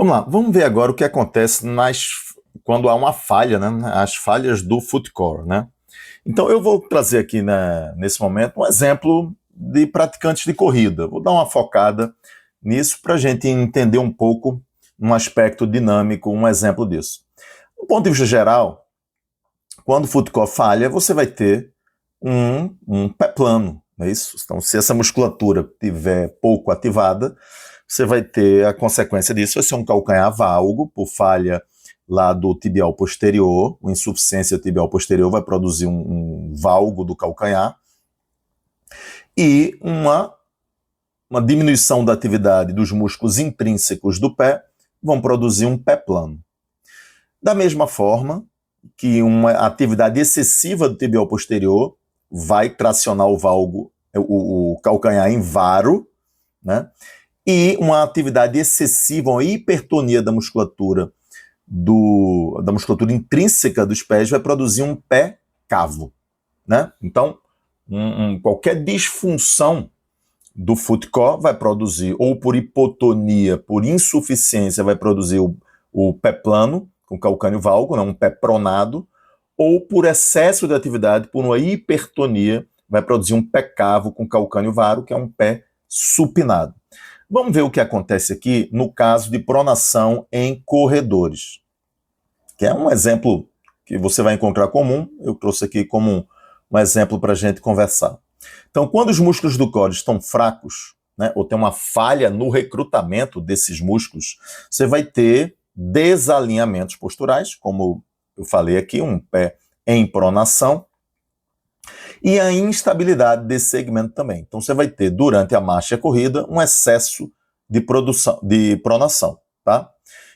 Vamos lá, vamos ver agora o que acontece quando há uma falha, né? As falhas do foot core, né? Então eu vou trazer aqui, né, nesse momento um exemplo de praticantes de corrida. Vou dar uma focada nisso para a gente entender um pouco um aspecto dinâmico, um exemplo disso. Do ponto de vista geral, quando o foot core falha, você vai ter um pé plano, não é isso? Então, se essa musculatura estiver pouco ativada, você vai ter a consequência disso, vai ser um calcanhar valgo, por falha lá do tibial posterior, uma insuficiência tibial posterior vai produzir um valgo do calcanhar, e uma diminuição da atividade dos músculos intrínsecos do pé vão produzir um pé plano. Da mesma forma que uma atividade excessiva do tibial posterior vai tracionar o valgo, o calcanhar em varo, né? E uma atividade excessiva, uma hipertonia da musculatura intrínseca dos pés vai produzir um pé cavo, né? Então, qualquer disfunção do foot core vai produzir, ou por hipotonia, por insuficiência, vai produzir o pé plano, com calcânio valgo, né, um pé pronado, ou por excesso de atividade, por uma hipertonia, vai produzir um pé cavo com calcânio varo, que é um pé supinado. Vamos ver o que acontece aqui no caso de pronação em corredores, que é um exemplo que você vai encontrar comum. Eu trouxe aqui como um exemplo para a gente conversar. Então, quando os músculos do core estão fracos, né, ou tem uma falha no recrutamento desses músculos, você vai ter desalinhamentos posturais, como eu falei aqui, um pé em pronação, e a instabilidade desse segmento também. Então, você vai ter, durante a marcha e a corrida, um excesso de pronação, tá?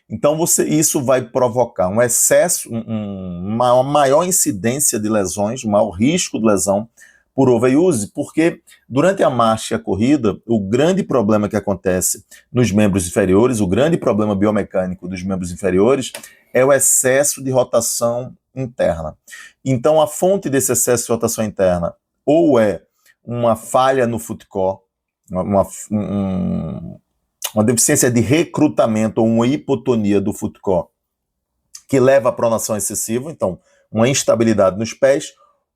Então, isso vai provocar um excesso, uma maior incidência de lesões, um maior risco de lesão por overuse, porque durante a marcha e a corrida, o grande problema que acontece nos membros inferiores, o grande problema biomecânico dos membros inferiores, é o excesso de rotação interna. Então, a fonte desse excesso de rotação interna ou é uma falha no foot core, uma deficiência de recrutamento ou uma hipotonia do foot core, que leva à pronação excessiva, então uma instabilidade nos pés,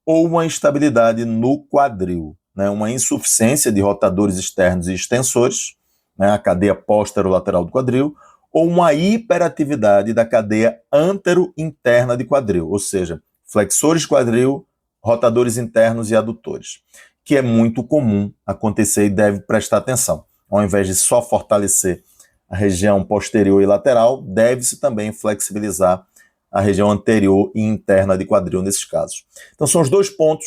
ou uma instabilidade no quadril, né? Uma insuficiência de rotadores externos e extensores, né? A cadeia póstero-lateral do quadril, ou uma hiperatividade da cadeia antero-interna de quadril, ou seja, flexores de quadril, rotadores internos e adutores, que é muito comum acontecer e deve prestar atenção. Ao invés de só fortalecer a região posterior e lateral, deve-se também flexibilizar a região anterior e interna de quadril nesses casos. Então são os dois pontos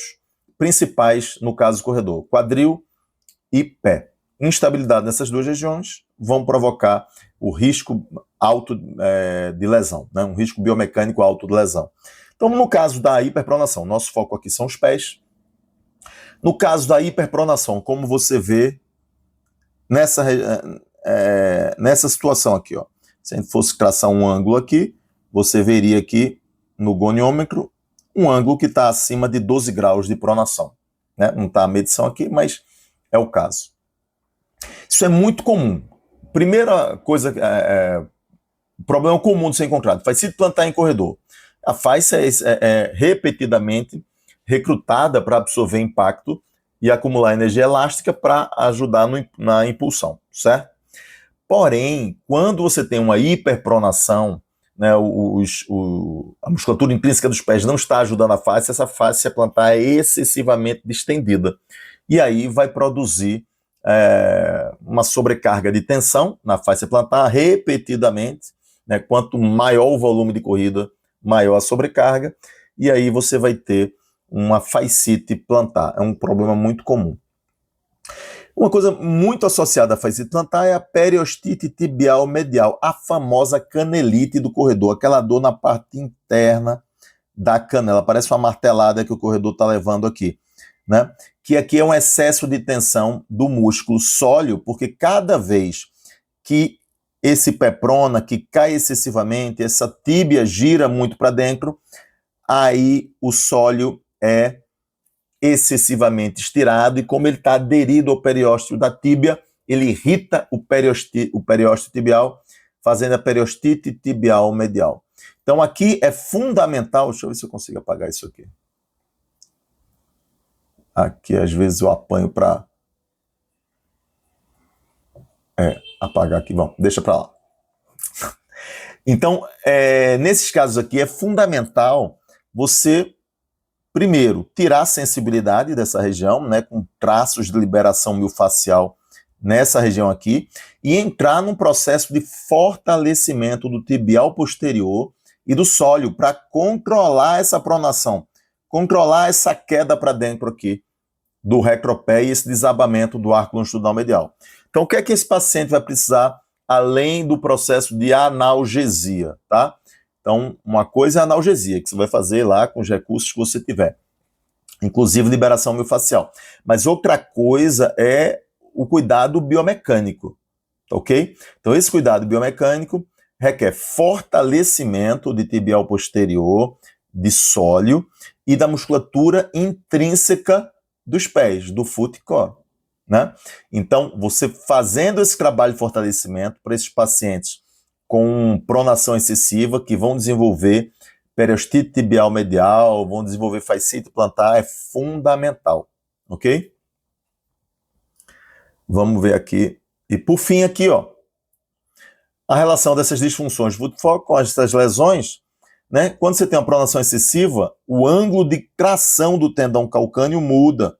principais no caso do corredor, quadril e pé. Instabilidade nessas duas regiões vão provocar o risco alto de lesão, né? Um risco biomecânico alto de lesão. Então, no caso da hiperpronação, nosso foco aqui são os pés. No caso da hiperpronação, como você vê nessa situação aqui, ó. Se a gente fosse traçar um ângulo aqui, você veria aqui no goniômetro um ângulo que está acima de 12 graus de pronação, né? Não está a medição aqui, mas é o caso. Isso é muito comum. Primeira coisa, problema comum de ser encontrado, fascite plantar em corredor. A face é repetidamente recrutada para absorver impacto e acumular energia elástica para ajudar na impulsão, certo? Porém, quando você tem uma hiperpronação, né, a musculatura intrínseca dos pés não está ajudando a face, essa face plantar é excessivamente distendida. E aí vai produzir uma sobrecarga de tensão na face plantar repetidamente, né, quanto maior o volume de corrida, maior a sobrecarga, e aí você vai ter uma fascite plantar. É um problema muito comum. Uma coisa muito associada à fascite plantar é a periostite tibial medial, a famosa canelite do corredor, aquela dor na parte interna da canela, parece uma martelada que o corredor está levando aqui, né? Que aqui é um excesso de tensão do músculo sóleo, porque cada vez que esse pé prona, que cai excessivamente, essa tíbia gira muito para dentro, aí o sóleo é excessivamente estirado, e como ele está aderido ao periósteo da tíbia, ele irrita o periósteo tibial, fazendo a periostite tibial medial. Então aqui é fundamental, deixa eu ver se eu consigo apagar isso aqui. Aqui às vezes eu apanho para apagar aqui, bom, deixa para lá. Então, nesses casos aqui é fundamental você, primeiro, tirar a sensibilidade dessa região, né, com traços de liberação miofascial nessa região aqui, e entrar num processo de fortalecimento do tibial posterior e do sólio para controlar essa pronação, controlar essa queda para dentro aqui do retropé e esse desabamento do arco longitudinal medial. Então, o que é que esse paciente vai precisar além do processo de analgesia, tá? Então, uma coisa é a analgesia, que você vai fazer lá com os recursos que você tiver, inclusive liberação miofascial. Mas outra coisa é o cuidado biomecânico, ok? Então, esse cuidado biomecânico requer fortalecimento de tibial posterior, de sólio e da musculatura intrínseca dos pés, do foot e core, né? Então, você fazendo esse trabalho de fortalecimento para esses pacientes com pronação excessiva, que vão desenvolver periostite tibial medial, vão desenvolver fascite plantar, é fundamental, ok? Vamos ver aqui. E por fim aqui, ó, a relação dessas disfunções foot-foot com essas lesões, né? Quando você tem uma pronação excessiva, o ângulo de tração do tendão calcâneo muda.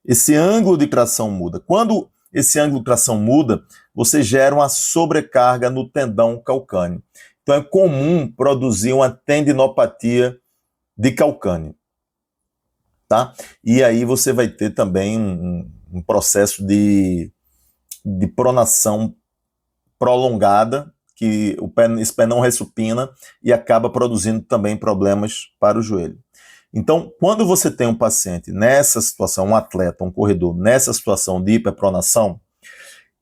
Esse ângulo de tração muda. Quando esse ângulo de tração muda, você gera uma sobrecarga no tendão calcâneo. Então é comum produzir uma tendinopatia de calcâneo, tá? E aí você vai ter também um processo de pronação prolongada, que esse pé não ressupina e acaba produzindo também problemas para o joelho. Então, quando você tem um paciente nessa situação, um atleta, um corredor, nessa situação de hiperpronação,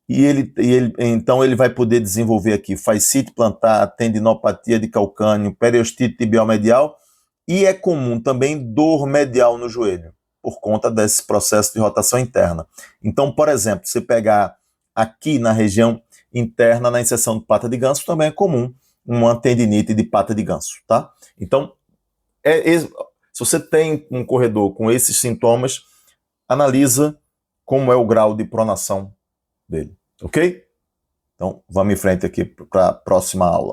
então ele vai poder desenvolver aqui fascite plantar, tendinopatia de calcâneo, periostite tibial medial, e é comum também dor medial no joelho, por conta desse processo de rotação interna. Então, por exemplo, se pegar aqui na região interna, na inserção de pata de ganso, também é comum uma tendinite de pata de ganso, tá? Então, se você tem um corredor com esses sintomas, analisa como é o grau de pronação dele, ok? Então, vamos em frente aqui para a próxima aula.